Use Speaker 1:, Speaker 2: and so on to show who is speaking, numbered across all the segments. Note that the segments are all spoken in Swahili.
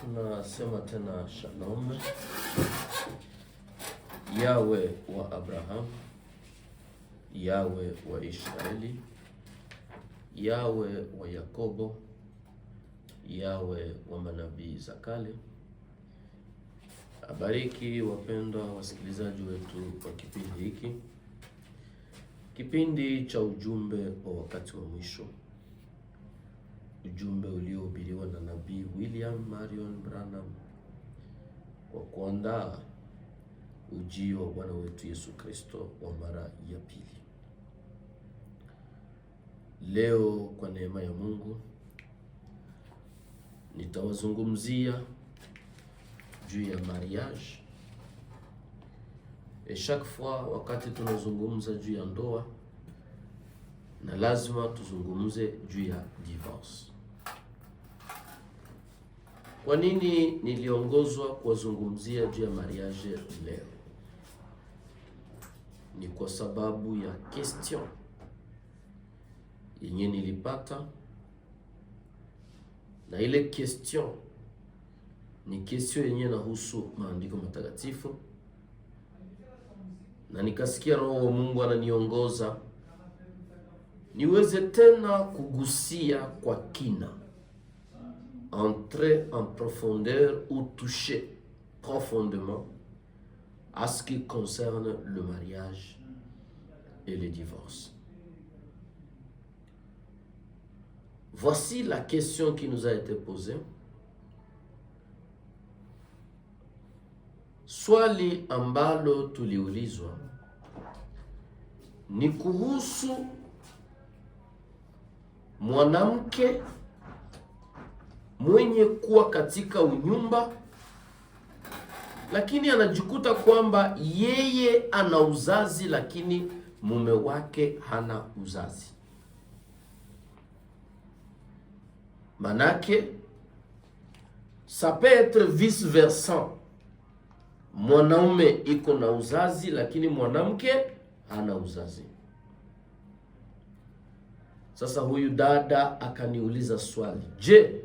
Speaker 1: Tunasema tena shalom. Yawe wa Abraham, Yawe wa Israeli, Yawe wa Yakobo, Yawe wa manabii za kale. Abariki wapendwa wasikilizaji wetu wa kipindi hiki, kipindi cha ujumbe wa wakati wa mwisho, ujumbe uliohubiriwa na Nabii William Marion Branham kwa kuandaa ujio wa Bwana wetu Yesu Kristo wa mara ya pili. Leo kwa neema ya Mungu nitawazungumzia juu ya mariage. Chaque fois wakati tunazungumza juu ya ndoa, na lazima tuzungumze juu ya divorce. Kwa nini niliongozwa kuwazungumzia juu ya mariage leo? Ni kwa sababu ya question yenye nilipata, na ile question ni question yenye inahusu maandiko matakatifu, na nikasikia Roho wa Mungu ananiongoza niweze tena kugusia kwa kina, entrer en profondeur ou toucher profondément à ce qui concerne le mariage et le divorce. Voici la question qui nous a été posée. Swali ambalo tuliulizwa ni kuhusu mwanamke mwenye kuwa katika unyumba, lakini anajikuta kwamba yeye ana uzazi lakini mume wake hana uzazi. Manake ça peut être vice versa, mwanaume iko na uzazi lakini mwanamke hana uzazi. Sasa huyu dada akaniuliza swali, je,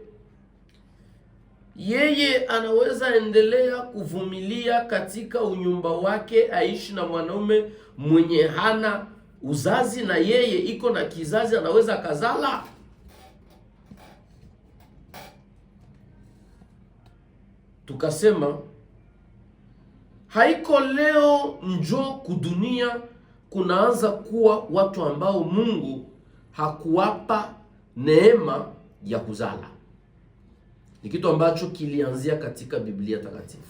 Speaker 1: yeye anaweza endelea kuvumilia katika unyumba wake aishi na mwanaume mwenye hana uzazi na yeye iko na kizazi, anaweza kazala? Tukasema haiko leo njo kudunia kunaanza kuwa watu ambao Mungu hakuwapa neema ya kuzala. Ni kitu ambacho kilianzia katika Biblia takatifu,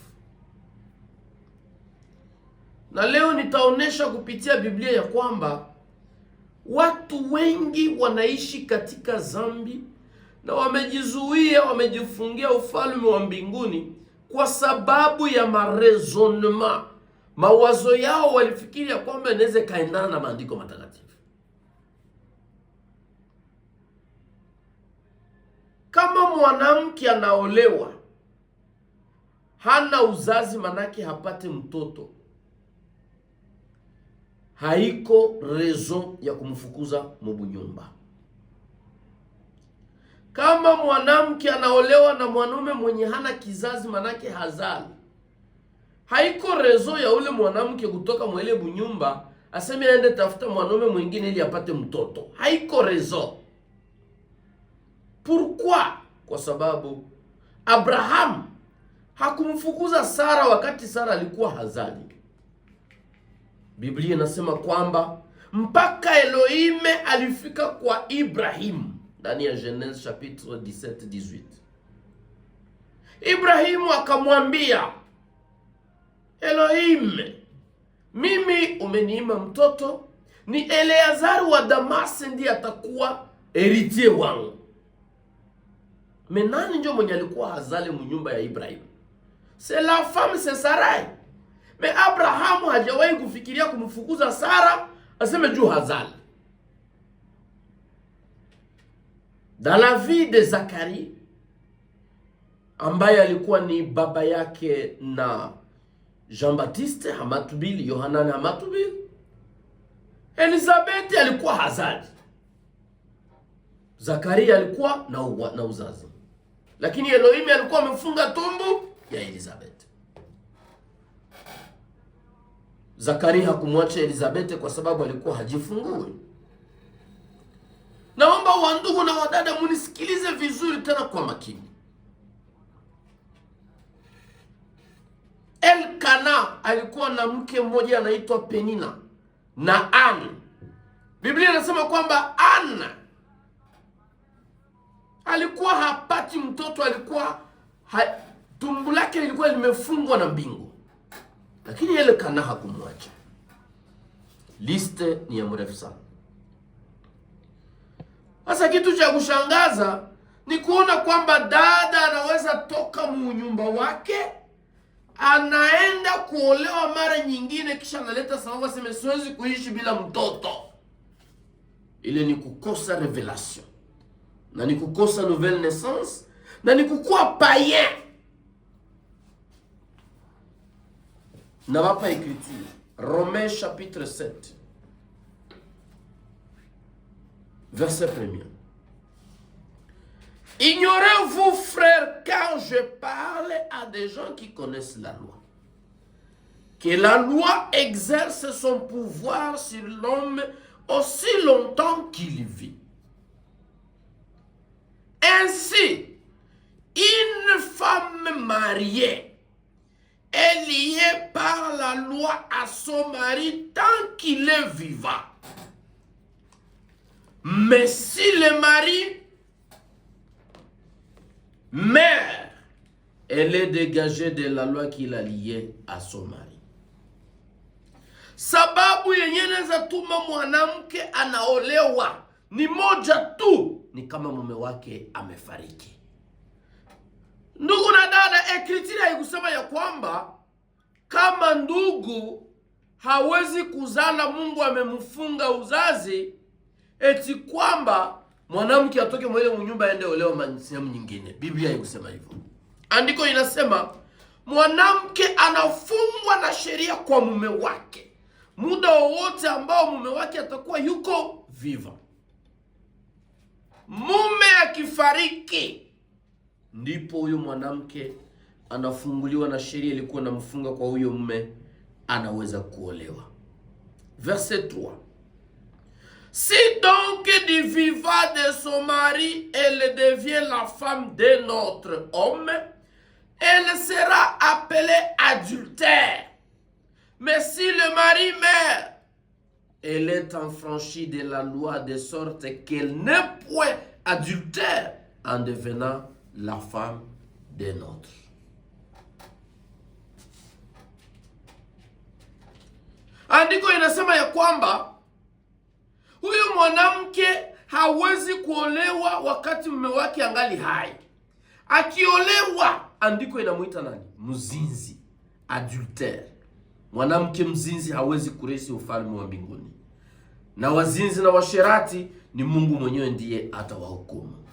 Speaker 1: na leo nitaonesha kupitia Biblia ya kwamba watu wengi wanaishi katika dhambi na wamejizuia, wamejifungia ufalme wa mbinguni kwa sababu ya marezonement. Mawazo yao walifikiria kwamba inaweza kaendana na maandiko matakatifu. Kama mwanamke anaolewa hana uzazi, manake hapate mtoto, haiko raison ya kumfukuza mubunyumba. Kama mwanamke anaolewa na mwanaume mwenye hana kizazi, manake hazali, haiko raison ya ule mwanamke kutoka mwele bunyumba aseme aende tafuta mwanaume mwingine ili apate mtoto. Haiko raison. Pourquoi? Kwa sababu Abraham hakumfukuza Sara wakati Sara alikuwa hazali. Biblia inasema kwamba mpaka Elohime alifika kwa Ibrahim ndani ya Genèse chapitre 17-18. Ibrahimu akamwambia Elohime, mimi umeniima mtoto, ni Eleazari wa Damasi ndiye atakuwa héritier wangu. Menani njo mwenye alikuwa hazali mnyumba ya Ibrahim? C'est la femme, c'est Sarai. Mais Abraham hajawahi kufikiria kumfukuza Sara aseme juu hazali. Dans la vie de Zacharie, ambaye alikuwa ni baba yake na Jean-Baptiste Hamatubili, Yohanan Hamatubili, Elizabeth alikuwa hazali. Zakaria alikuwa na uzazi. lakini Elohim alikuwa amefunga tumbo ya Elizabeth. Zakaria hakumwacha Elizabeth kwa sababu alikuwa hajifungui. Naomba wandugu na wadada munisikilize vizuri tena kwa makini. Elkana alikuwa na mke mmoja anaitwa Penina na Anna. Biblia inasema kwamba Anna alikuwa hapati mtoto, alikuwa tumbo lake lilikuwa limefungwa na mbingu, lakini Elkana hakumwacha. Liste ni ya mrefu sana. Sasa kitu cha kushangaza ni kuona kwamba dada anaweza toka munyumba wake, anaenda kuolewa mara nyingine, kisha analeta sababu aseme siwezi kuishi bila mtoto. Ile ni kukosa revelation, na ni kukosa nouvelle naissance, na ni kukuwa païen. Na wapa écriture Romains chapitre 7 verset 1. Ignorez-vous, frères, quand je parle à des gens qui connaissent la loi, que la loi exerce son pouvoir sur l'homme aussi longtemps qu'il vit. Ainsi, une femme mariée est liée par la loi à son mari tant qu'il est vivant. Mais si le mari meurt, elle est dégagée de la loi qu'il a liée à son mari. Sababu yenye inaweza tuma mwanamke anaolewa ni moja tu, ni kama mume wake amefariki. Ndugu na dada, ekritiri haikusema ya kwamba kama ndugu hawezi kuzala, Mungu amemfunga uzazi, eti kwamba mwanamke atoke mwele mnyumba aende olewa sehemu nyingine. Biblia haikusema hivyo. Andiko inasema mwanamke anafungwa na sheria kwa mume wake muda wowote ambao mume wake atakuwa yuko viva. Mume akifariki, ndipo huyo mwanamke anafunguliwa na sheria ilikuwa namfunga kwa huyo mume, anaweza kuolewa. Verset 3. Si donc du vivant de son mari, elle devient la femme d'un autre homme, elle sera appelée adultère. Mais si le mari meurt, elle est affranchie de la loi de sorte qu'elle n'est point adultère en devenant la femme d'un autre. Andiko inasema ya kwamba huyu mwanamke hawezi kuolewa wakati mume wake angali hai. Akiolewa, andiko inamuita nani? Mzinzi, adultère. Mwanamke mzinzi hawezi kurithi ufalme wa mbinguni. Na wazinzi na washerati ni Mungu mwenyewe ndiye atawahukumu.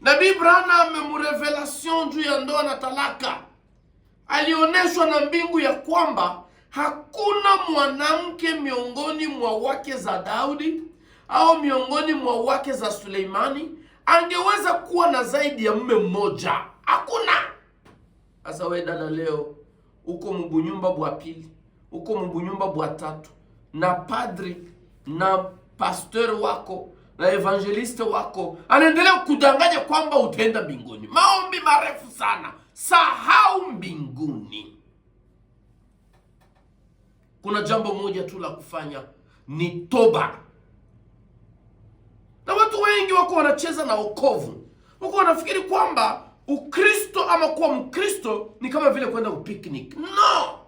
Speaker 1: Nabii Branham amemurevelation juu ya ndoa na talaka. Alioneshwa na mbingu ya kwamba hakuna mwanamke miongoni mwa wake za Daudi au miongoni mwa wake za Suleimani angeweza kuwa na zaidi ya mume mmoja. Hakuna. Asa we dada leo uko mbunyumba bwa pili, uko mbunyumba bwa tatu, na padri na pastor wako na evangeliste wako anaendelea kudanganya kwamba utaenda mbinguni. Maombi marefu sana, sahau mbinguni. Kuna jambo moja tu la kufanya, ni toba. Na watu wengi wako wanacheza na wokovu. Wako wanafikiri kwamba Ukristo ama kuwa Mkristo ni kama vile kwenda picnic. Non!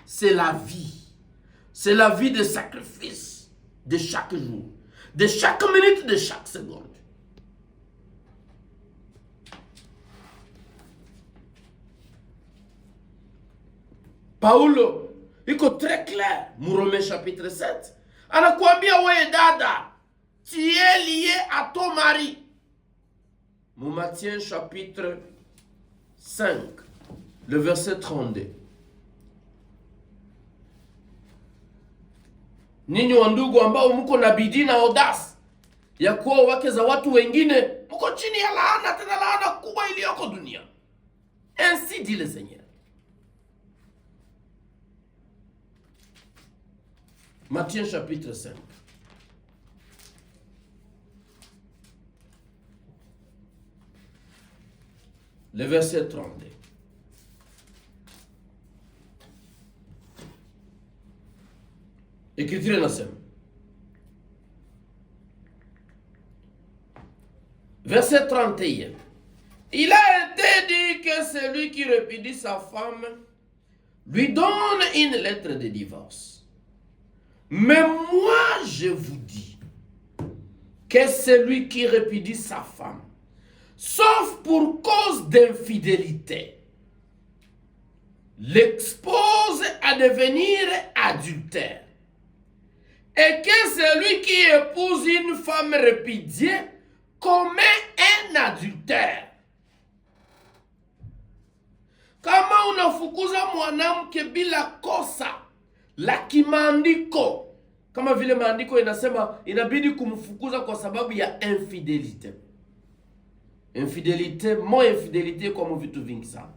Speaker 1: C'est la vie. C'est la vie de sacrifice de chaque jour, de chaque minute, de chaque seconde. Paulo iko très clair, Romains chapitre 7. Anakuambia wewe dada, tu es lié à ton mari. Matthieu chapitre 5, le verset 32. Ninyi wandugu ambao mko na bidii na audace ya kuwa wake za watu wengine, uko chini ya laana, tena laana kubwa iliyoko dunia. Ainsi dit le Seigneur. Matthieu chapitre 5. Le verset 32. Écriture nasema. Verset 31. Il a été dit que celui qui répudie sa femme lui donne une lettre de divorce. Mais moi, je vous dis que celui qui répudie sa femme, sauf pour cause d'infidélité, l'expose à devenir adultère. Et que celui qui épouse une femme répudiée commet un adultère. Kama unafukuza mwanamke bila kosa la kimaandiko, kama vile maandiko inasema inabidi kumfukuza kwa sababu ya infidelite. Infidelite, mo infidelite kwa vitu vingi sana.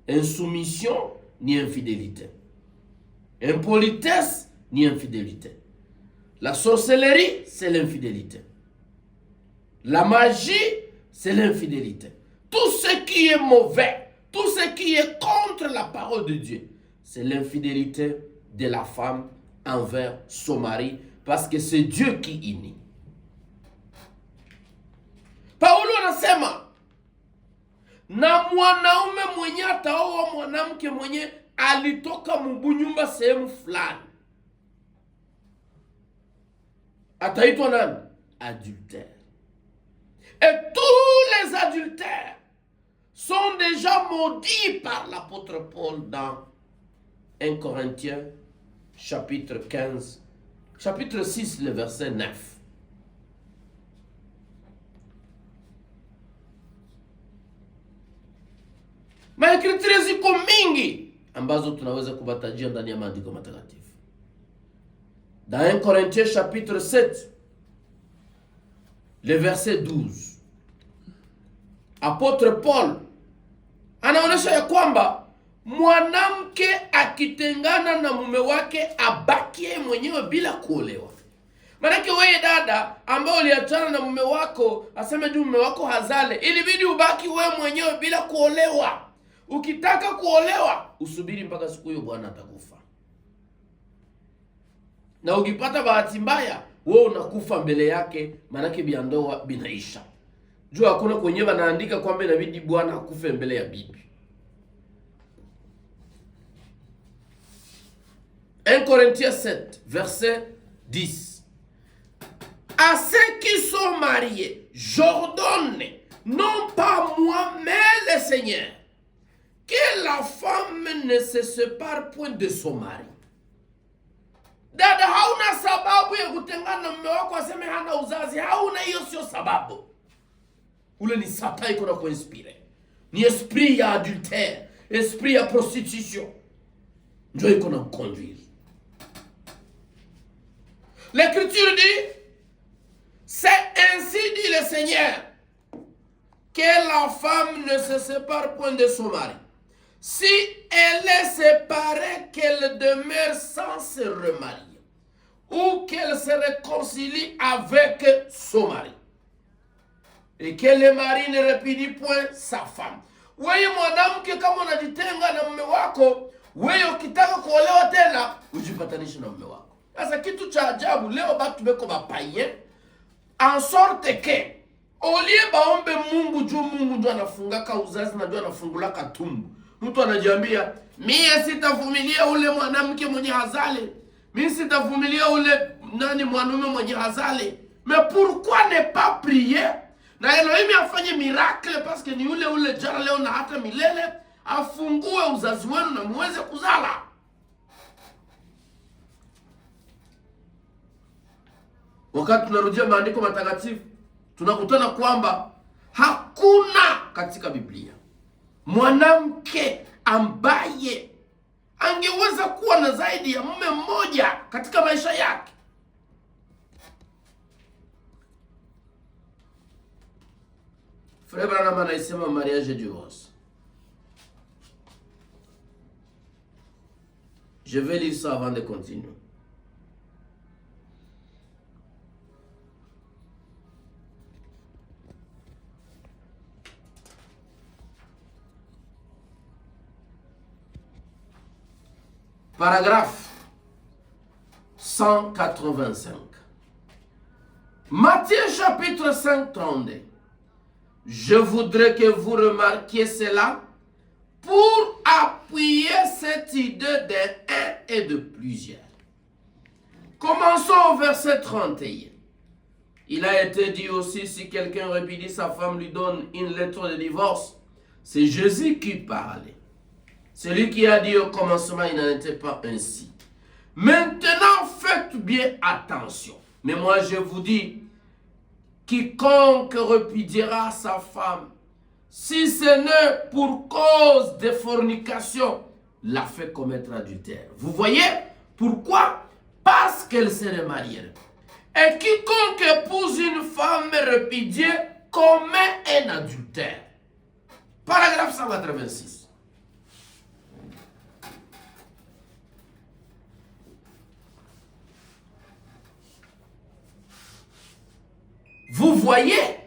Speaker 1: Insoumission ni infidelite. Impolitesse ni infidelite. La sorcellerie, c'est l'infidélité. La magie, c'est l'infidélité. Tout ce qui est mauvais, tout ce qui est contre la parole de Dieu, c'est l'infidélité de la femme envers son mari, parce que c'est Dieu qui unit. Paulo anasema, na mwanaume mwenye ataoa mwanamke mwenye alitoka mbunyumba sehemu fulani, ataitwa nani? Adultère. Et tous les adultères sont déjà maudits par l'apôtre Paul dans 1 Corinthiens chapitre 15, chapitre 6, le verset 9. Maekritiri ziko mingi ambazo tunaweza kubatajia ndani ya maandiko matakatifu. Dans 1 Corinthiens chapitre 7, le verset 12. Apôtre Paul anaonyesha ya kwamba mwanamke akitengana na mume wake abaki yeye mwenyewe bila kuolewa. Maana wewe dada ambao uliachana na mume wako, aseme juu mume wako hazale, ilibidi ubaki wewe mwenyewe bila kuolewa. Ukitaka kuolewa, usubiri mpaka siku hiyo bwana atakufa. Na ukipata bahati mbaya, wewe unakufa mbele yake, maana bia ndoa binaisha. Juu hakuna kwenye wanaandika kwamba inabidi bwana akufe mbele ya bibi. 1 Corinthiens 7, verset 10. À ceux qui sont mariés, j'ordonne, non pas moi, mais le Seigneur, que la femme ne se sépare point de son mari. Dada, hauna sababu ya kutengana na mume wako aseme hana uzazi. Hauna, hiyo sio sababu. Ule ni Satan iko na kuinspire. Ni esprit ya adultère, esprit ya prostitution. Ndio iko na conduire. L'Écriture dit, c'est ainsi dit le Seigneur, que la femme ne se sépare point de son mari. Si elle est séparée, qu'elle demeure sans se remarier, ou qu'elle se réconcilie avec son mari, et que le mari ne répudie point sa femme. Wewe mwanamke, kama unajitenga na mume wako, wewe ukitaka kuolewa tena, ujipatanishe na mume wako. Sasa kitu cha ajabu leo batu beko bapaye, en sorte que olie baombe Mungu juu Mungu ndio anafungaka uzazi na ndio anafungulaka tumbo. Mtu anajiambia, mimi sitavumilia ule mwanamke mwenye hazale. Mimi sitavumilia ule mwanaume mwenye hazale. Mais pourquoi ne pas prier? Na Elohim afanye miracle, parce que ni ule jana leo na hata milele, afungue uzazi wenu na muweze kuzala. Wakati tunarudia maandiko matakatifu, tunakutana kwamba hakuna katika Biblia mwanamke ambaye angeweza kuwa na zaidi ya mume mmoja katika maisha yake. Frère Branham anasema mariage et divorce. Je vais lire ça avant de continuer. Paragraphe 185. Matthieu chapitre 5, 32. Je voudrais que vous remarquiez cela pour appuyer cette idée de un et de plusieurs. Commençons au verset 31. Il a été dit aussi, si quelqu'un répudie sa femme, lui donne une lettre de divorce. C'est Jésus qui parlait. Celui qui a dit au commencement, il n'en était pas ainsi. Maintenant, faites bien attention. Mais moi, je vous dis, quiconque repudiera sa femme, si ce n'est pour cause de fornication, l'a fait commettre adultère. Vous voyez pourquoi? Parce qu'elle serait mariée. Et quiconque épouse une femme répudiée commet un adultère. Paragraphe 186. Vous voyez,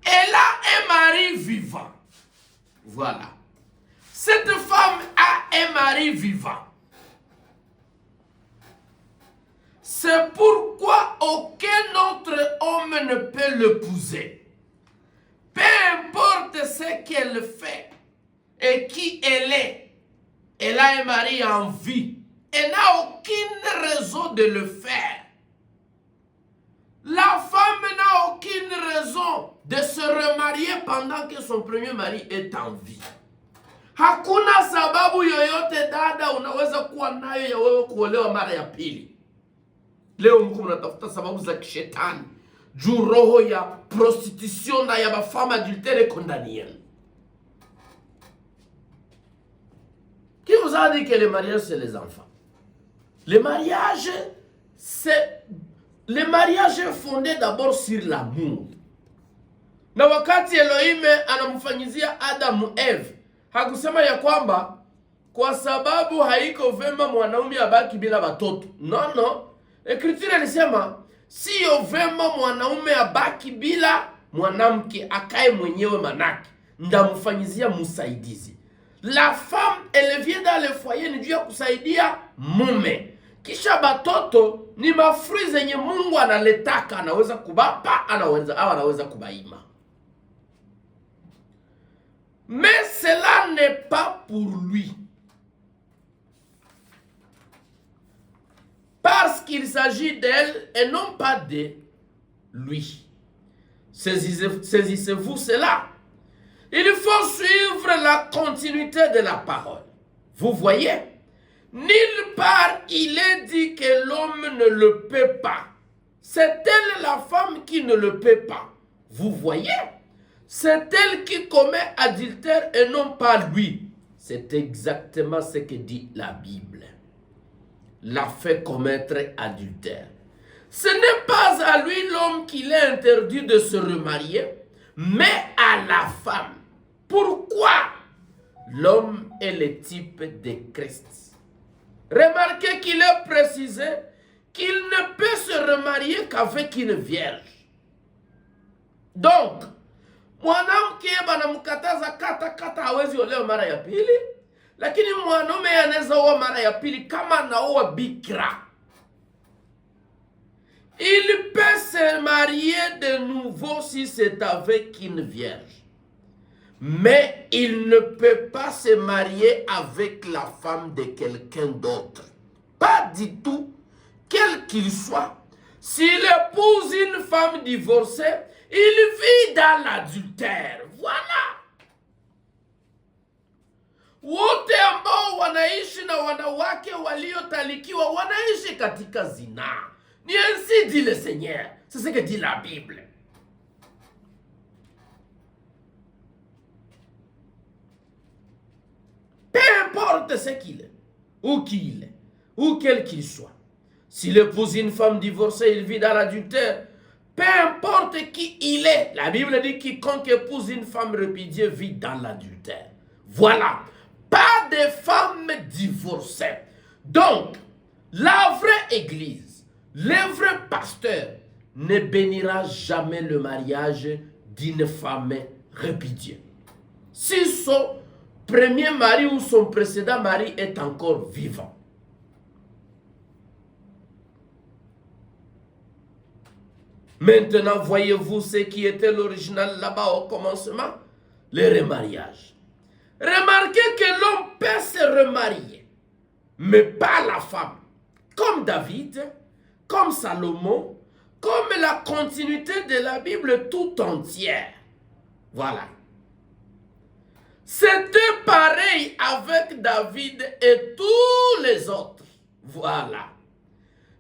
Speaker 1: elle a un mari vivant. Voilà. Cette femme a un mari vivant. C'est pourquoi aucun autre homme ne peut l'épouser. Peu importe ce qu'elle fait et qui elle a un mari en vie. Elle n'a aucune raison de le faire. La femme n'a aucune raison de se remarier pendant que son premier mari est en vie. Hakuna sababu yoyote dada unaweza kuwa nayo ya wewe kuolewa mara ya pili. Leo mko mnatafuta sababu za kishetani juu roho ya prostitution na ya bafama adultère condamnée. Qui vous a dit que le mariage c'est les enfants? Le mariage est fondé d'abord sur l'amour. Na wakati Elohim anamfanyizia Adamu Eve, hakusema ya kwamba kwa sababu haiko vema mwanaume abaki bila watoto. No. Ekritura ilisema sio vema mwanaume abaki bila mwanamke, akae mwenyewe manake. Ndamfanyizia msaidizi. La femme elle vient dans le foyer ni juu ya kusaidia mume. Kisha batoto ni mafruit zenye Mungu analetaka, anaweza kubapa, anaweza kubaima. Mais cela n'est pas pour lui. Parce qu'il s'agit d'elle et non pas de lui. Saisissez-vous cela. Il faut suivre la continuité de la parole. Vous voyez? Nulle part il est dit que l'homme ne le peut pas. C'est elle la femme qui ne le peut pas. Vous voyez? C'est elle qui commet adultère et non pas lui. C'est exactement ce que dit la Bible. L'a fait commettre adultère. Ce n'est pas à lui l'homme qu'il est interdit de se remarier, mais à la femme. Pourquoi? L'homme est le type de Christ. Remarquez qu'il est précisé qu'il ne peut se remarier qu'avec une vierge. Donc, mwanamke banamkataza kata hawezi olewa mara ya pili, lakini mwanaume anaweza oa mara ya pili kama anaoa bikira. Il peut se marier de nouveau si c'est avec une vierge. Mais il ne peut pas se marier avec la femme de quelqu'un d'autre. Pas du tout, quel qu'il soit. S'il épouse une femme divorcée, il vit dans l'adultère. Voilà. Wote ambao wanaishi na wanawake waliotalikiwa wanaishi katika zina. Ni ainsi dit le Seigneur. C'est ce que dit la Bible. Peu importe ce qu'il est, ou qui il est, ou quel qu'il soit. S'il épouse une femme divorcée, il vit dans l'adultère. peu importe qui il est. La Bible dit quiconque épouse une femme répudiée vit dans l'adultère. Voilà. Pas de femmes divorcées. Donc, la vraie église, le vrai pasteur ne bénira jamais le mariage d'une femme répudiée. Si son premier mari ou son précédent mari est encore vivant. Maintenant, voyez-vous ce qui était l'original là-bas au commencement? Le remariage. Remarquez que l'homme peut se remarier, mais pas la femme. Comme David, comme Salomon, comme la continuité de la Bible tout entière. Voilà. C'était pareil avec David et tous les autres. Voilà.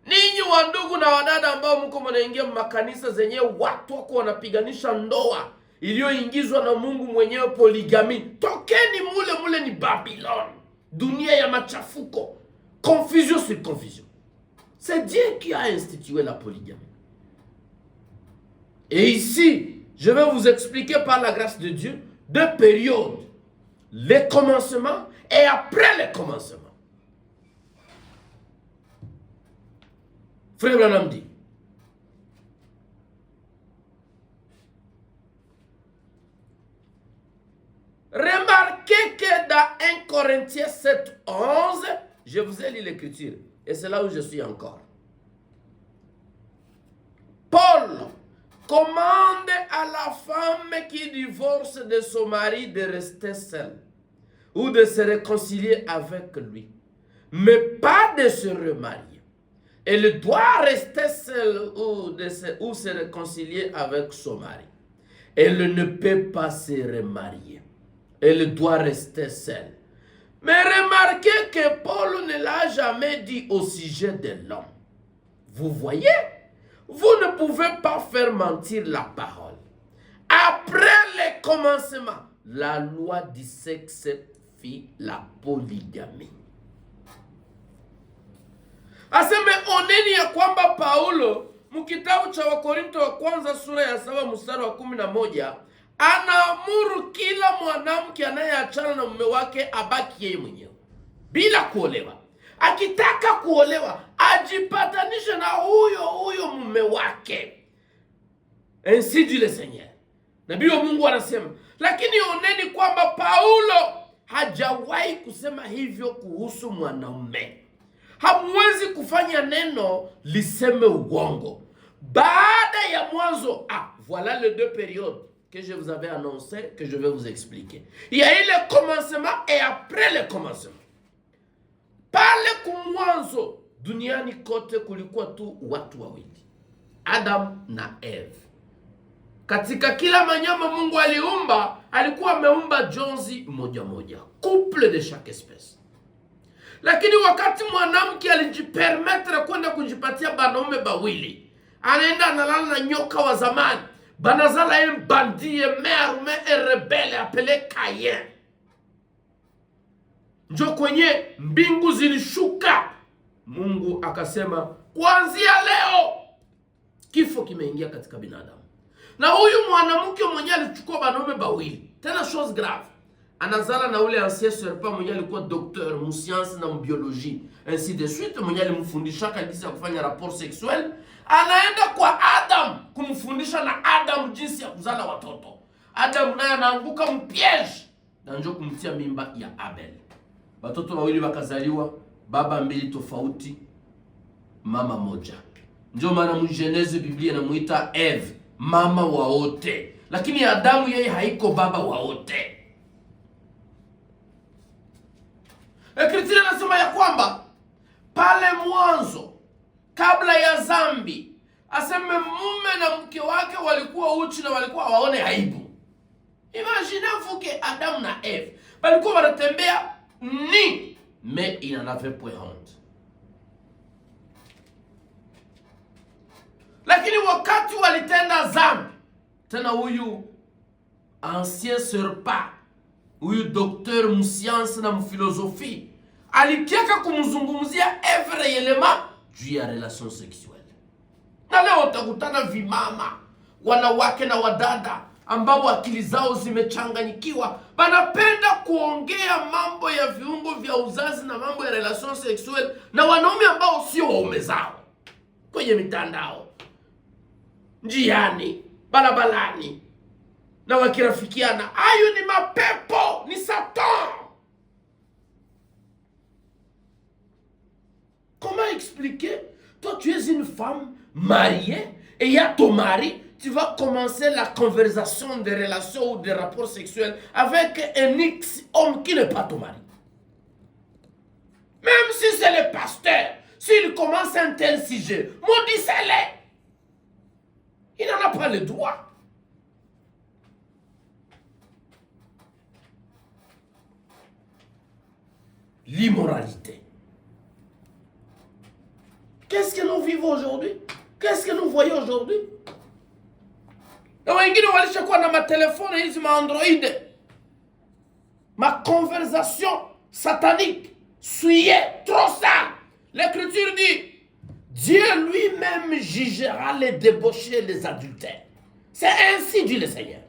Speaker 1: Ninyi wandugu na wadada ambao mko mnaingia makanisa zenye watu wako wanapiganisha ndoa iliyoingizwa na Mungu mwenyewe, poligami. Tokeni mule ni Babylone. Dunia ya machafuko. Confusion sur confusion. C'est Dieu qui a institué la polygamie. Et ici, je vais vous expliquer par la grâce de Dieu deux périodes. Le commencement et après le commencement. Frère Branham dit, remarquez que dans 1 Corinthiens 7, 11, je vous ai lu l'écriture, et c'est là où je suis encore. Paul commande à la femme qui divorce de son mari de rester seule ou de se réconcilier avec lui, mais pas de se remarier. Elle doit rester seule ou se réconcilier avec son mari. Elle ne peut pas se remarier. Elle doit rester seule. Mais remarquez que Paul ne l'a jamais dit au sujet de l'homme. Vous voyez? Vous ne pouvez pas faire mentir la parole. Après le commencement, la loi du sexe fit la polygamie. Aseme oneni ya kwamba Paulo mkitabu cha Wakorinto wa kwanza sura ya 7 mstari wa 11 anaamuru kila mwanamke anayeachana na mume wake abaki yeye mwenyewe bila kuolewa. Akitaka kuolewa ajipatanishe na huyo mume wake. Ainsi dit le Seigneur. Nabii wa Mungu anasema, lakini oneni kwamba Paulo hajawahi kusema hivyo kuhusu mwanaume. Hamwezi kufanya neno liseme uongo. Baada ya mwanzo, voilà les deux périodes que je vous avais annoncé, que je vais vous expliquer. Il y a eu le commencement et après le commencement. Pale kumwanzo, duniani kote kulikuwa tu watu wawili, Adam na Eve. Katika kila manyama Mungu aliumba, alikuwa ameumba jonzi moja moja, couple de chaque espèce. Lakini wakati mwanamke alijipermettre kwenda kujipatia banaume bawili, anaenda analala na nyoka wa zamani, banazala un bandit, mère un rebelle appelé Caïn. Njo kwenye mbingu zilishuka. Mungu akasema, kuanzia leo kifo kimeingia katika binadamu. Na huyu mwanamke mwenye alichukua banaume bawili, tena chose grave, anazala na ule ancien serpent mwenye alikuwa docteur mu science na biologie, ainsi de suite, mwenye alimfundisha jinsi ya kufanya rapport sexuel. Anaenda kwa Adam kumfundisha na Adam jinsi ya kuzala watoto. Adam naye anaanguka mpiège na njo kumtia mimba ya Abel. Watoto wawili wakazaliwa, baba mbili tofauti, mama moja. Ndio maana mu Genese Biblia inamuita Eve mama wa wote, lakini Adamu yeye haiko baba wa wote. Ekritiri anasema ya kwamba pale mwanzo kabla ya zambi, aseme mume na mke wake walikuwa uchi na walikuwa waone aibu. Imaginez-vous que Adam na Eve walikuwa wanatembea ni, mais il n'en avait point honte. Lakini wakati walitenda zambi, tena huyu ancien serpent, huyu docteur mu science na mu philosophie, alikiaka kumzungumzia Eve réellement juu ya relation sexuelle. Na leo utakutana vimama, wanawake na wadada ambao akili zao zimechanganyikiwa, banapenda kuongea mambo ya viungo vya uzazi na mambo ya relation sexuelle na wanaume ambao sio waume zao, kwenye mitandao, njiani, barabarani, na wakirafikiana. Hayo ni mapepo, ni Satan. Comment expliquer? Toi, tu es une femme mariée et il y a ton mari. Tu vas commencer la conversation des relations ou des rapports sexuels avec un ex-homme qui n'est pas ton mari. Même si c'est le pasteur, s'il commence un tel sujet, maudissez-le. Il n'en a pas le droit. L'immoralité. Qu'est-ce que nous vivons aujourd'hui? Qu'est-ce que nous voyons aujourd'hui? Na wengine walishakuwa na matelefone hizi ma Android. Ma conversation satanique, souillée, trop sale. L'Écriture dit, Dieu lui-même jugera les débauchés et les adultères. C'est ainsi dit le Seigneur.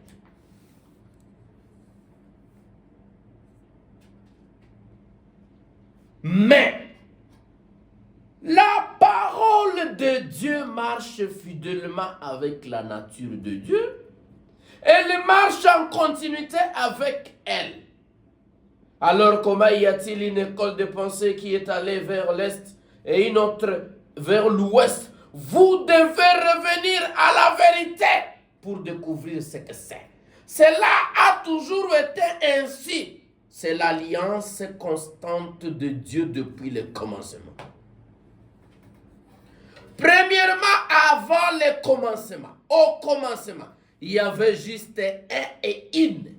Speaker 1: Mais la parole de Dieu marche fidèlement avec la nature de Dieu. Elle marche en continuité avec elle. Alors comment y a-t-il une école de pensée qui est allée vers l'est et une autre vers l'ouest? Vous devez revenir à la vérité pour découvrir ce que c'est. Cela a toujours été ainsi. C'est l'alliance constante de Dieu depuis le commencement. Premièrement, avant le commencement, au commencement, il y avait juste un et une.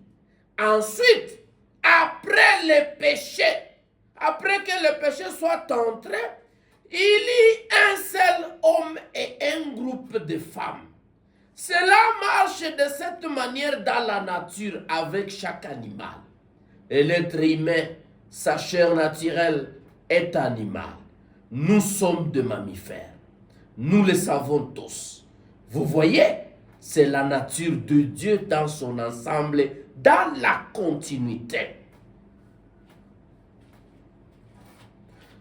Speaker 1: Ensuite, après le péché, après que le péché soit entré, il y a un seul homme et un groupe de femmes. Cela marche de cette manière dans la nature avec chaque animal. Et l'être humain, sa chair naturelle, est animal. Nous sommes des mammifères. Nous le savons tous. Vous voyez, c'est la nature de Dieu dans son ensemble, dans la continuité.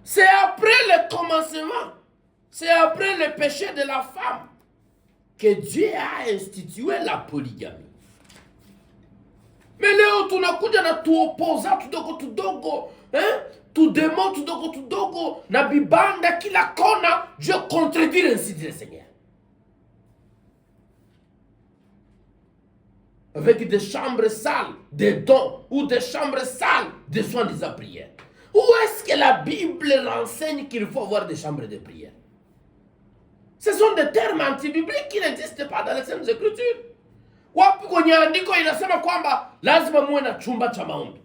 Speaker 1: C'est après le commencement, c'est après le péché de la femme que Dieu a institué la polygamie. Mais leo tunakuja na tuopoza tudogo, tudemo tudogo, na bibanda kila kona, Dieu contredire ainsi dit le Seigneur. Avec des chambres sales, des dons, ou des chambres sales, des soins de la prière. Où est-ce que la Bible renseigne qu'il faut avoir des chambres de prière? Ce sont des termes antibibliques qui n'existent pas dans les Saintes Écritures. Wapi kwenye andiko inasema kwamba lazima muwe na chumba cha maombi?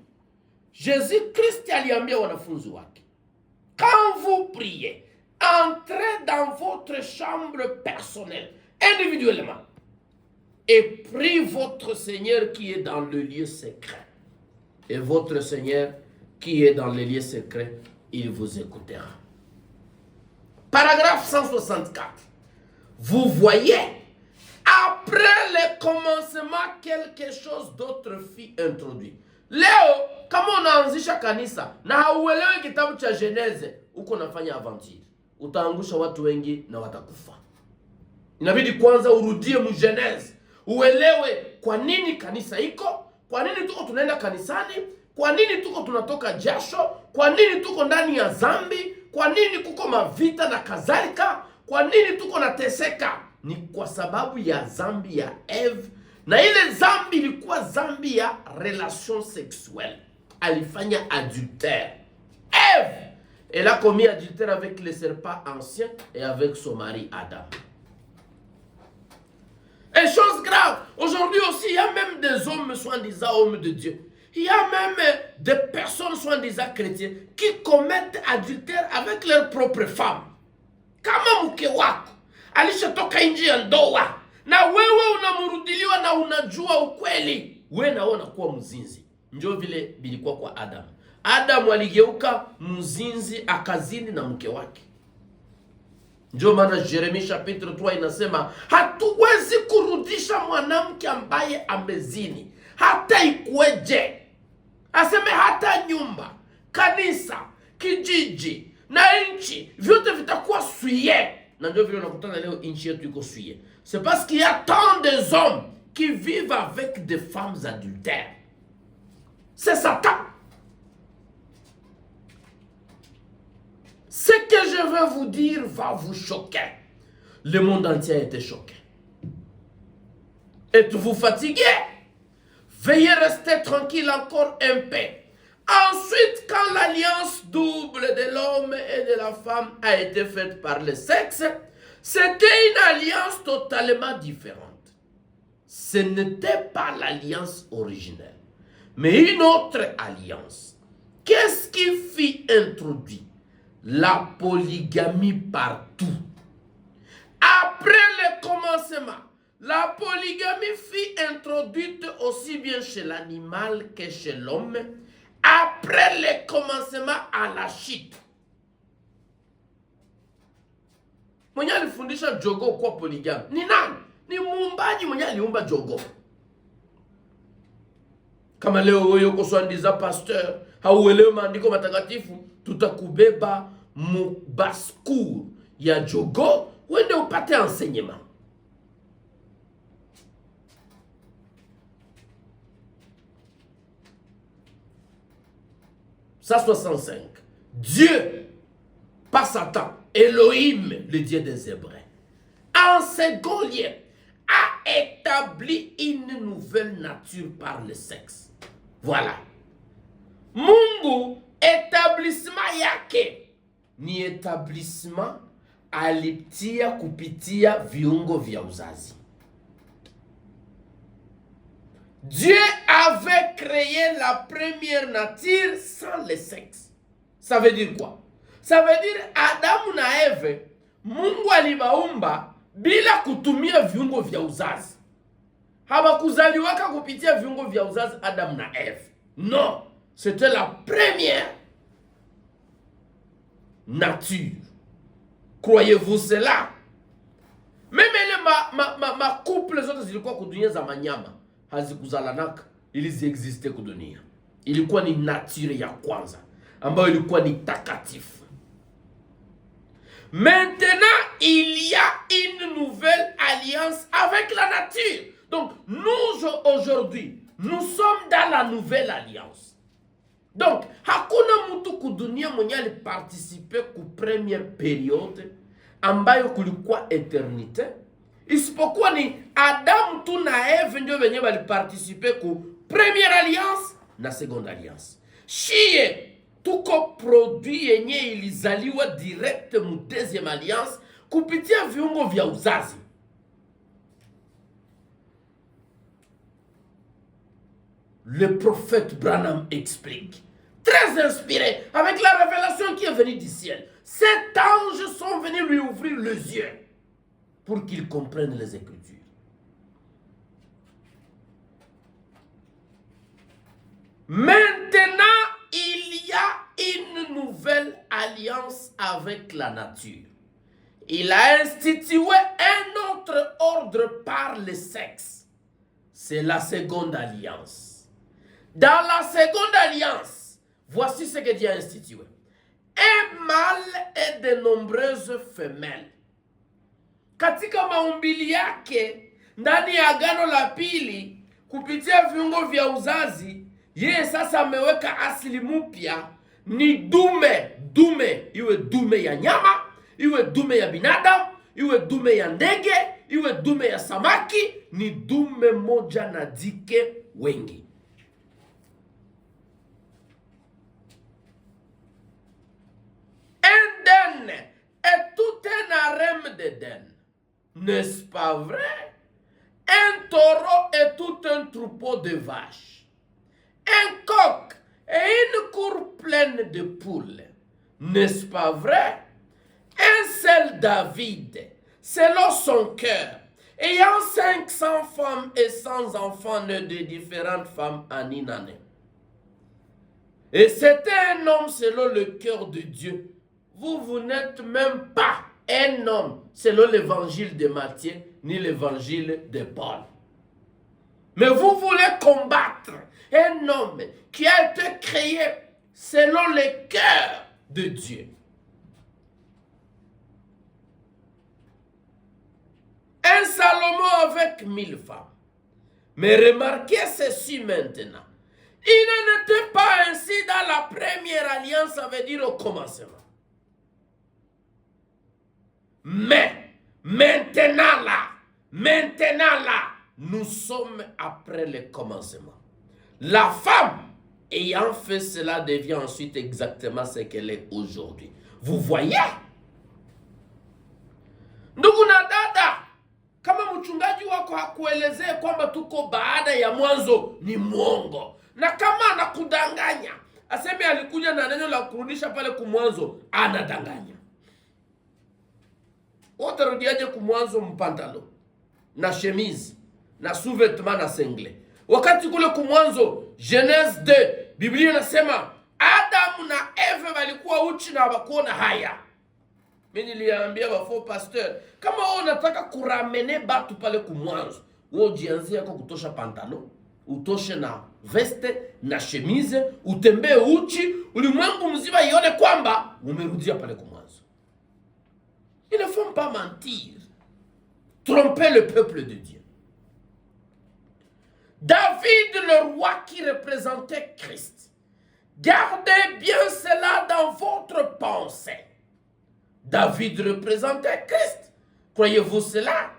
Speaker 1: Jésus Christ aliambia wanafunzi wake, quand vous priez, entrez dans votre chambre personnelle, individuellement, et prie votre Seigneur qui est dans le lieu secret. Et votre Seigneur qui est dans le lieu secret, il vous écoutera. Paragraphe 164. Vous voyez, après le commencement, quelque chose d'autre fut introduit. Leo, kama unaanzisha kanisa na hauelewi kitabu cha Genese, uko nafanya aventure, utaangusha watu wengi na watakufa. Inabidi kwanza urudie mu Genese, uelewe kwa nini kanisa iko, kwa nini tuko tunaenda kanisani, kwa nini tuko tunatoka jasho, kwa nini tuko ndani ya zambi, kwa nini kuko mavita na kadhalika, kwa nini tuko nateseka. Ni kwa sababu ya zambi ya Eve, na ile zambi ilikuwa zambi ya relation sexuelle. Alifanya adultère. Eve, elle a commis adultère avec le serpent ancien et avec son mari Adam. Et chose grave, aujourd'hui aussi, il y a même des hommes soi-disant hommes de Dieu. Il y a même des personnes soi-disant chrétiens qui commettent adultère avec leurs propres femmes. Kama mke wako alishatoka nje ya ndoa na wewe unamrudiliwa na unajua ukweli, wewe naona kuwa mzinzi. Ndio vile bilikuwa kwa Adam. Adam aligeuka mzinzi, akazini na mke wake. Ndio maana Yeremia chapitre 3 inasema hatuwezi kurudisha mwanamke ambaye amezini hata ikweje. Aseme hata nyumba, kanisa, kijiji na nchi vyote vitakuwa suye. Na ndio vile unakutana leo nchi yetu iko suye. C'est parce qu'il y a tant de hommes qui vivent avec des femmes adultères. C'est Satan. Ce que je veux vous dire va vous choquer. Le monde entier a été choqué. Êtes-vous fatigué? Veuillez rester tranquille encore un peu. Ensuite, quand l'alliance double de l'homme et de la femme a été faite par le sexe, c'était une alliance totalement différente. Ce n'était pas l'alliance originelle, mais une autre alliance. Qu'est-ce qui fut introduit? La polygamie partout. Après le commencement, la polygamie fut introduite aussi bien chez l'animal que chez l'homme. Après le commencement à la chute. Mwenye alifundisha jogo kwa polygamy ni nani? Ni muumbaji mwenye aliumba jogo. Kama leo wewe uko swandiza pasteur, hauelewi maandiko matakatifu, tutakubeba mubascour ya jogo uende upate enseignement. Ça 65. Dieu, pas Satan, Elohim, le Dieu des Hébreux, en second lieu, a établi une nouvelle nature par le sexe. Voilà. Mungu, établissement yake, ni établissement alitia kupitia viungo vya uzazi. Dieu avait créé la première nature sans le sexe. Ça veut dire quoi? Ça veut dire Adamu na Eve, Mungu alibaumba bila kutumia viungo vya uzazi. Habakuzaliwaka kupitia viungo vya uzazi Adamu na Eve. Non, c'était la première nature. Croyez-vous cela? Même les couple zote zilikuwa kudunia za manyama. Hazikuzalanaka, iliziexiste kudunia. Ilikuwa ni nature ya kwanza ambayo ilikuwa ni takatifu. Maintenant, il y a une nouvelle alliance avec la nature. Donc, nous aujourd'hui, nous sommes dans la nouvelle alliance. Donc, hakuna mtu kudunia mwenye aliparticipe ku première période ambayo kulikuwa eternite. Isipokuwa ni Adam tu na Eve ndio wenye waliparticipe ku première alliance na seconde alliance. Shie tuko produit yenye ilizaliwa direct mu deuxième alliance kupitia viungo vya uzazi. Le prophète Branham explique, très inspiré, avec la révélation qui est venue du ciel. Sept anges sont venus lui ouvrir les yeux pour qu'il comprenne les Écritures. Maintenant, il y a une nouvelle alliance avec la nature. Il a institué un autre ordre par le sexe. C'est la seconde alliance. Dans la seconde alliance, voici ce que Dieu a institué. Un mâle et de nombreuses femelles. Katika maumbili yake, ndani ya agano la pili, kupitia viungo vya uzazi, yeye sasa ameweka asili mpya, ni dume. Dume, iwe dume ya nyama, iwe dume ya binadamu, iwe dume ya ndege, iwe dume ya samaki, ni dume moja na jike wengi. Eden est tout un harem d'Eden. N'est-ce pas vrai? Un taureau est tout un troupeau de vaches. Un coq et une cour pleine de poules. N'est-ce pas vrai? Un seul David, selon son cœur, ayant 500 femmes et 100 enfants nés de différentes femmes en une année. Et c'était un homme selon le cœur de Dieu. Vous n'êtes même pas un homme selon l'évangile de Matthieu, ni l'évangile de Paul. Mais vous voulez combattre un homme qui a été créé selon le cœur de Dieu. Un Salomon avec 1000 femmes. Mais remarquez ceci maintenant. Il n'en était pas ainsi dans la première alliance, ça veut dire au commencement. Mais, maintenant là, nous sommes après le commencement. La femme ayant fait cela devient ensuite exactement ce qu'elle est aujourd'hui. Vous voyez? Ndugu na dada, kama mchungaji wako hakuelezee kwamba tuko baada ya mwanzo, ni mwongo. Na kama anakudanganya, aseme alikuja na neno la kurudisha pale kumwanzo, anadanganya. Wote rudiaje kumwanzo mpantalo na chemise na sous-vêtement na sengle. Wakati kule kumwanzo Genèse 2, Biblia inasema Adam na Eve walikuwa uchi na hawakuona haya. Mimi niliambia wafo pasteur, kama wewe unataka kuramene batu pale kumwanzo, wewe ujianzie yako kutosha pantalo, utoshe na veste na chemise, utembee uchi, ulimwengu mzima ione kwamba umerudia pale kumwanzo. Ils ne font pas mentir, tromper le peuple de Dieu. David, le roi qui représentait Christ, gardez bien cela dans votre pensée. David représentait Christ. Croyez-vous cela?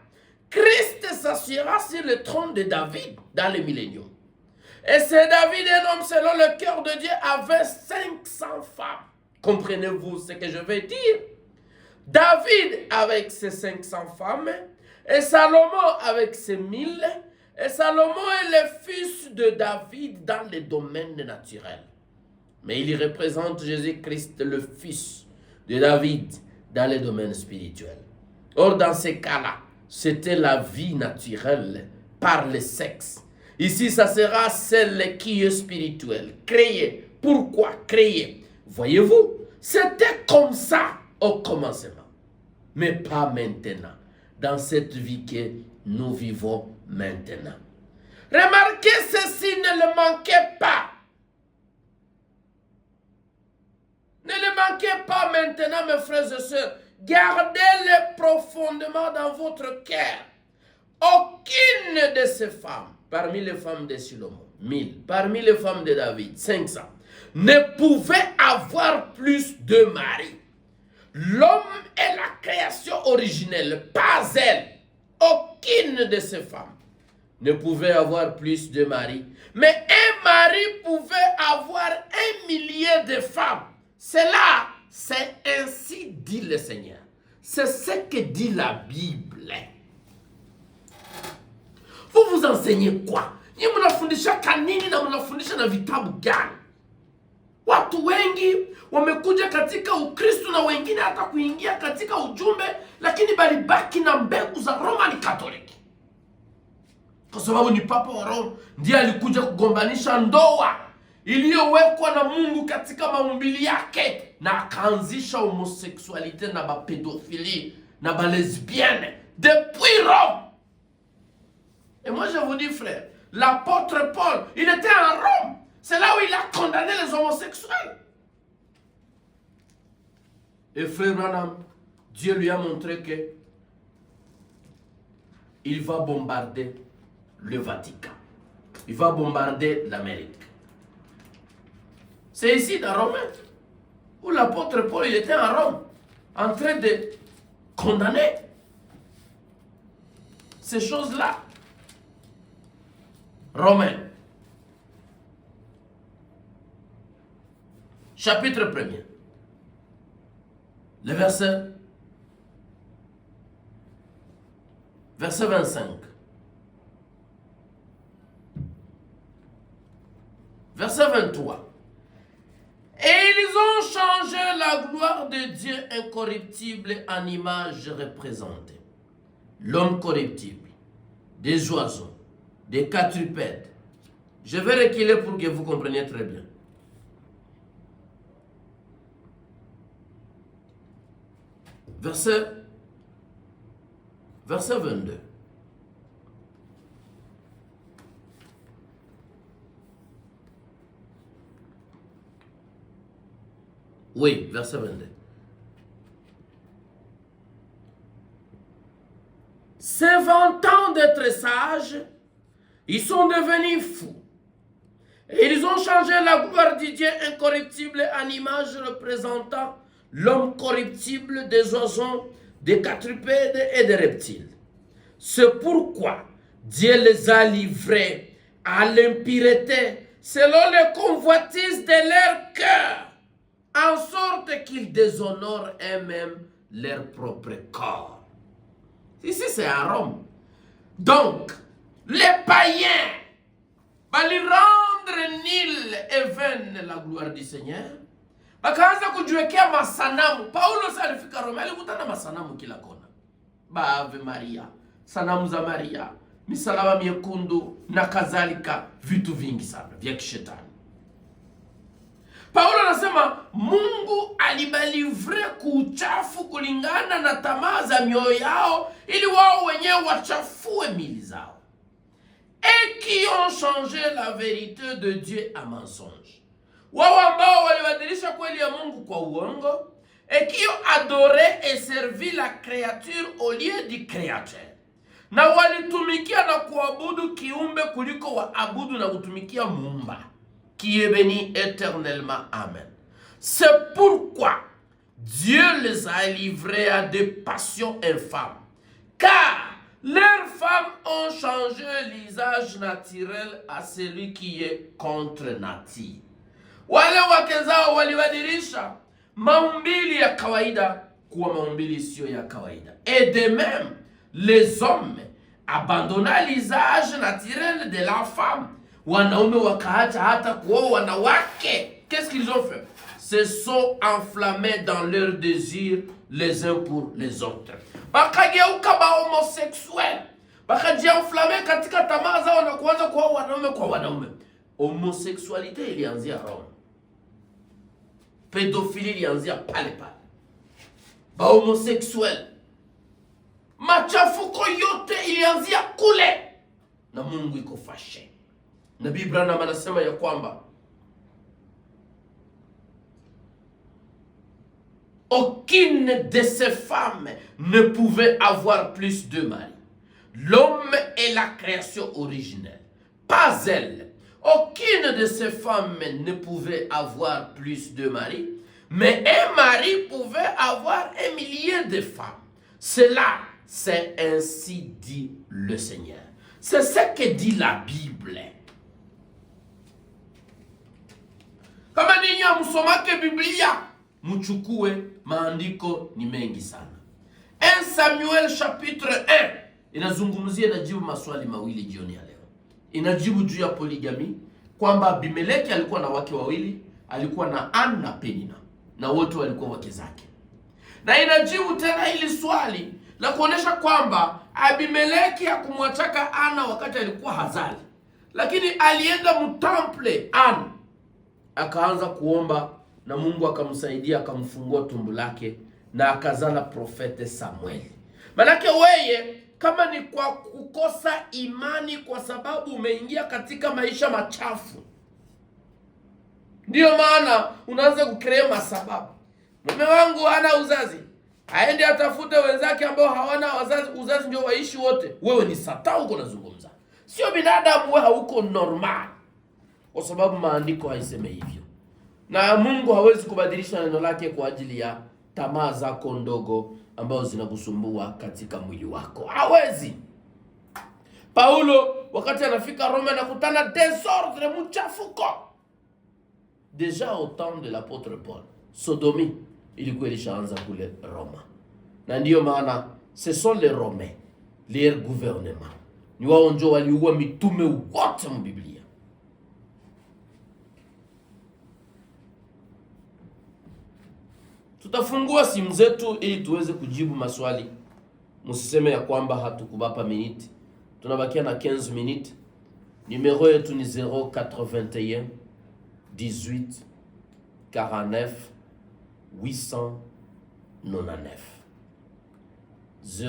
Speaker 1: Christ s'assurera sur le trône de David dans le millénium. Et c'est David, un homme selon le cœur de Dieu, avait 500 femmes. Comprenez-vous ce que je veux dire? David avec ses 500 femmes, et Salomon avec ses 1000, et Salomon est le fils de David dans le domaine naturel. Mais il représente Jésus-Christ, le fils de David, dans le domaine spirituel. Or, dans ces cas-là, c'était la vie naturelle par le sexe. Ici, ça sera celle qui est spirituelle, créée. Pourquoi créée? Voyez-vous, c'était comme ça au commencement, mais pas maintenant, dans cette vie que nous vivons maintenant. Remarquez ceci, ne le manquez pas. Ne le manquez pas maintenant, mes frères et sœurs. Gardez-le profondément dans votre cœur. Aucune de ces femmes, parmi les femmes de Salomon, 1000, parmi les femmes de David, 500, ne pouvait avoir plus de maris. L'homme est la création originelle, pas elle. Aucune de ces femmes ne pouvait avoir plus de maris. Mais un mari pouvait avoir 1 millier de femmes. Cela, c'est ainsi dit le Seigneur. C'est ce que dit la Bible. Vous vous enseignez quoi? Ni mnafundisha kanini na mnafundisha na vitabu gani? Watu wengi wamekuja katika Ukristo na wengine hata kuingia katika ujumbe, lakini balibaki na mbegu za Roman Catholic. Kwa sababu ni Papa wa Roma ndiye alikuja kugombanisha ndoa iliyowekwa na Mungu katika maumbili yake, na akaanzisha homosexualité na bapédophilie na balesbienne depuis Rome. Et moi je vous dis frère, l'apôtre Paul, il était en Rome. C'est là où il a condamné les homosexuels. Et frère Branham, Dieu lui a montré que il va bombarder le Vatican. Il va bombarder l'Amérique. C'est ici dans Romains où l'apôtre Paul, il était en Rome en train de condamner ces choses-là. Romains. Chapitre 1er. Le verset 25. Verset 23. Et ils ont changé la gloire de Dieu incorruptible en image représentée. L'homme corruptible, des oiseaux, des quadrupèdes. Je vais reculer pour que vous compreniez très bien. Verset verset 22. Oui, verset 22. Se vantant d'être sages, ils sont devenus fous. Et ils ont changé la gloire du Dieu incorruptible en image représentant l'homme corruptible, des oiseaux, des quadrupèdes et des reptiles. C'est pourquoi Dieu les a livrés à l'impureté selon les convoitises de leur cœur, en sorte qu'ils déshonorent eux-mêmes leur propre corps. Ici, c'est à Rome. Donc, les païens va lui rendre nul et vaine la gloire du Seigneur. Wakaanza kujiwekea masanamu. Paulo sasa alifika Roma, alikutana masanamu kila kona. Baave Maria, sanamu za Maria, misalaba miekundu na kadhalika, vitu vingi sana vya kishetani. Paulo anasema Mungu alibalivre kuuchafu kulingana na tamaa za mioyo yao ili wao wenyewe wachafue mili zao. Et qui ont changé la vérité de Dieu à mensonge. Wao ambao walibadilisha kweli ya Mungu kwa uongo. Et qui ont adoré et servi la créature au lieu du créateur. Na walitumikia na kuabudu kiumbe kuliko waabudu na kutumikia Muumba, qui est béni éternellement. Amen. C'est pourquoi Dieu les a livrés à des passions infâmes. Car leurs femmes ont changé l'usage naturel à celui qui est contre nature. Wale wake zao walibadilisha maumbili ya kawaida kuwa maumbili sio ya kawaida. Et de même, les hommes abandonnant l'usage naturel de la femme. Wanaume wakaacha hata kuoa wanawake. Qu'est-ce qu'ils ont fait? Se sont enflammés dans leurs désirs les uns pour les autres. Bakageuka ba homosexuel. Bakajienflamme katika tamaa zao na kuanza kuoa wanaume kwa wanaume. Homosexualité ilianzia Rome. Pédophilie ilianzia pale pale. Ba homosexuel. Machafuko yote ilianzia kule. Na Mungu iko fashe. Nabii Branham anasema ya kwamba aucune de ces femmes ne pouvait avoir plus de mari. L'homme est la création originelle, pas elle. Aucune de ces femmes ne pouvait avoir plus de mari, mais un mari pouvait avoir un millier de femmes. Cela, c'est ainsi dit le Seigneur. C'est ce que dit la Bible. Kama ninyi msomake Biblia, mchukue maandiko ni mengi sana. 1 Samuel chapitre 1 inazungumzia, inajibu maswali mawili jioni ya leo. Inajibu juu ya poligami, kwamba Abimeleki alikuwa na wake wawili, alikuwa na Ana na Penina, na wote walikuwa wake zake. Na inajibu tena hili swali la kuonesha kwamba Abimeleki hakumwachaka Ana wakati alikuwa hazali, lakini alienda mtemple Ana akaanza kuomba na Mungu akamsaidia, akamfungua tumbo lake na akazala profete Samueli. Manake weye kama ni kwa kukosa imani kwa sababu umeingia katika maisha machafu, ndio maana unaanza kukrema masababu. Mume wangu hana uzazi, aende atafute wenzake ambao hawana wazazi, uzazi ndio waishi wote. Wewe ni Satan uko nazungumza, sio binadamu. Wewe hauko normal, kwa sababu maandiko haiseme hivyo. Na Mungu hawezi kubadilisha neno lake kwa ajili ya tamaa zako ndogo ambazo zinakusumbua katika mwili wako. Hawezi. Paulo wakati anafika Roma anakutana desordre, mchafuko. Déjà au temps de l'apôtre Paul, sodomie ilikuwa ilishaanza kule Roma. Na ndiyo maana ce sont les Romains, leur gouvernement, ni wao ndio waliua mitume wote mu Biblia. Tutafungua simu zetu ili tuweze kujibu maswali. Msiseme ya kwamba hatukubapa minute. Tunabakia na 15 minutes. Numero yetu ni 081 18 49 899.